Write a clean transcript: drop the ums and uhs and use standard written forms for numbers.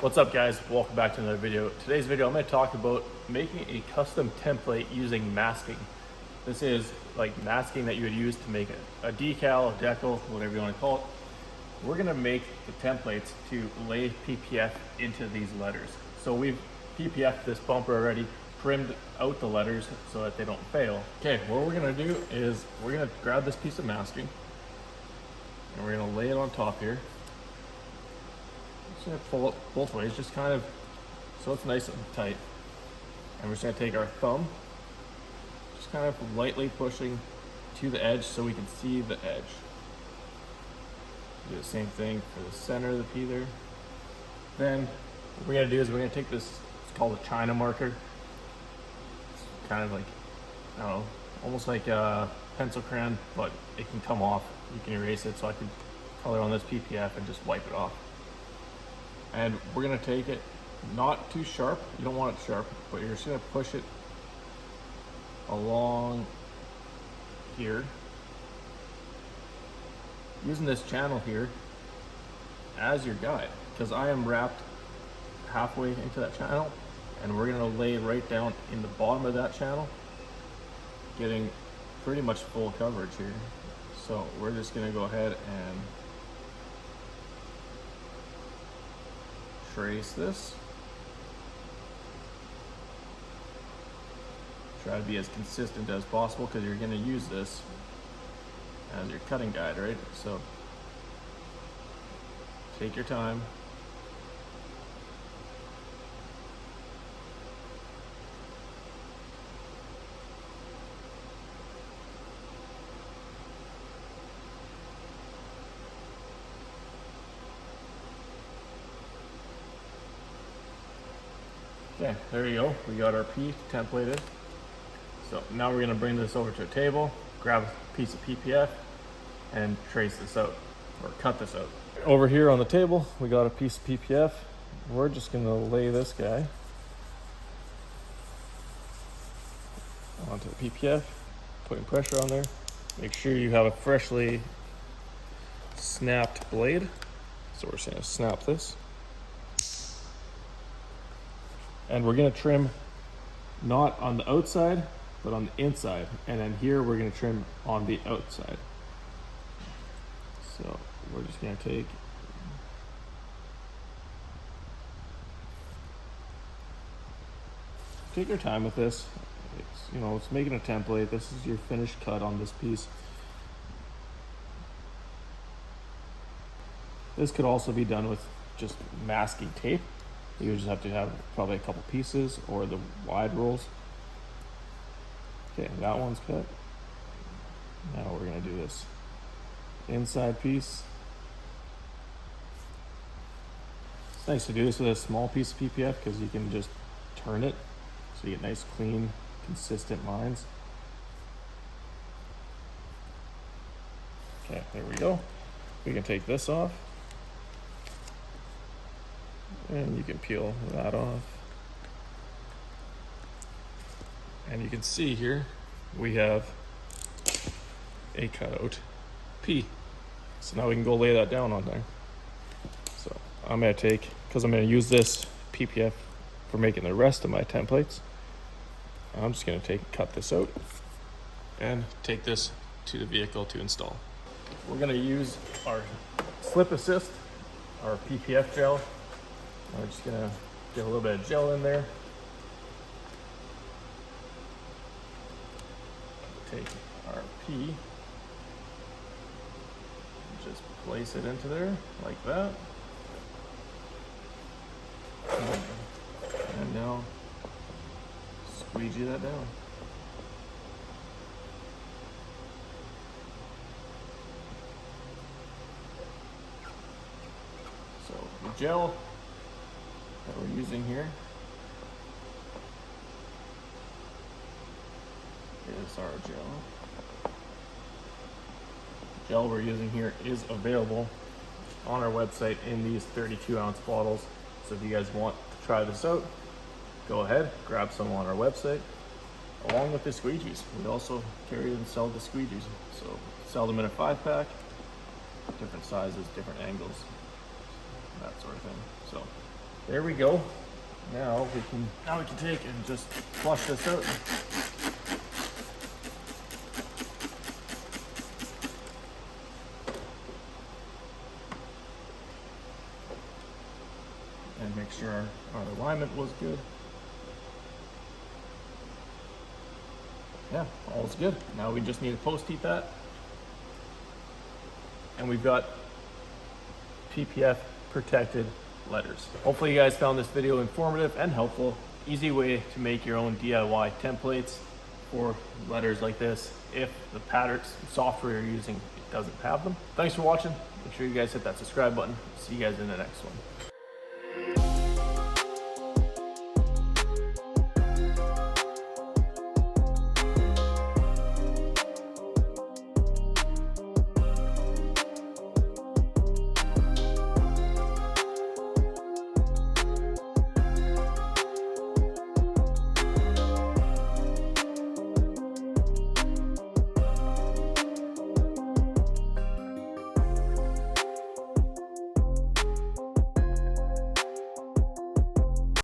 What's up guys, welcome back to another video. Today's video I'm going to talk about making a custom template using masking. This is like masking that you would use to make a decal, a decal, whatever you want to call it. We're going to make the templates to lay PPF into these letters. So we've PPF'd this bumper already, trimmed out the letters so that they don't fail. Okay, what we're going to do is we're going to grab this piece of masking and we're going to lay it on top here. Just gonna pull it both ways, just kind of so it's nice and tight. And we're just gonna take our thumb, just kind of lightly pushing to the edge so we can see the edge. Do the same thing for the center of the P there. Then what we're gonna do is we're gonna take this, it's called a China marker. It's kind of like, I don't know, almost like a pencil crayon, but it can come off. You can erase it, so I can color on this PPF and just wipe it off. And we're gonna take it, not too sharp, you don't want it sharp, but you're just gonna push it along here, using this channel here as your guide, because I am wrapped halfway into that channel, and we're gonna lay right down in the bottom of that channel, getting pretty much full coverage here. So we're just gonna go ahead and trace this. Try to be as consistent as possible because you're going to use this as your cutting guide, right? So take your time. Okay, there you go. We got our P templated. So now we're gonna bring this over to a table, grab a piece of PPF, and trace this out, or cut this out. Over here on the table, we got a piece of PPF. We're just gonna lay this guy onto the PPF, putting pressure on there. Make sure you have a freshly snapped blade. So we're just gonna snap this. And we're gonna trim not on the outside, but on the inside. And then here we're gonna trim on the outside. So we're just gonna take your time with this. It's making a template. This is your finished cut on this piece. This could also be done with just masking tape. You just have to have probably a couple pieces or the wide rolls. Okay, that one's cut. Now we're gonna do this inside piece. It's nice to do this with a small piece of PPF because you can just turn it so you get nice, clean, consistent lines. Okay, there we go. We can take this off. And you can peel that off. And you can see here, we have a cutout P. So now we can go lay that down on there. So I'm gonna take, because I'm gonna use this PPF for making the rest of my templates, I'm just gonna cut this out and take this to the vehicle to install. We're gonna use our slip assist, our PPF gel. I'm just gonna get a little bit of gel in there. Take our P, just place it into there like that. And now squeegee that down. So the gel that we're using here is our gel. The gel we're using here is available on our website in these 32-ounce bottles. So if you guys want to try this out, go ahead, grab some on our website, along with the squeegees. We also carry and sell the squeegees. So sell them in a 5-pack, different sizes, different angles, that sort of thing. So there we go. Now we can take and just flush this out. And make sure our alignment was good. Yeah, all's good. Now we just need to post heat that. And we've got PPF protected letters. Hopefully you guys found this video informative and helpful. Easy way to make your own DIY templates for letters like this if the patterns software you're using doesn't have them. Thanks for watching. Make sure you guys hit that subscribe button. See you guys in the next one.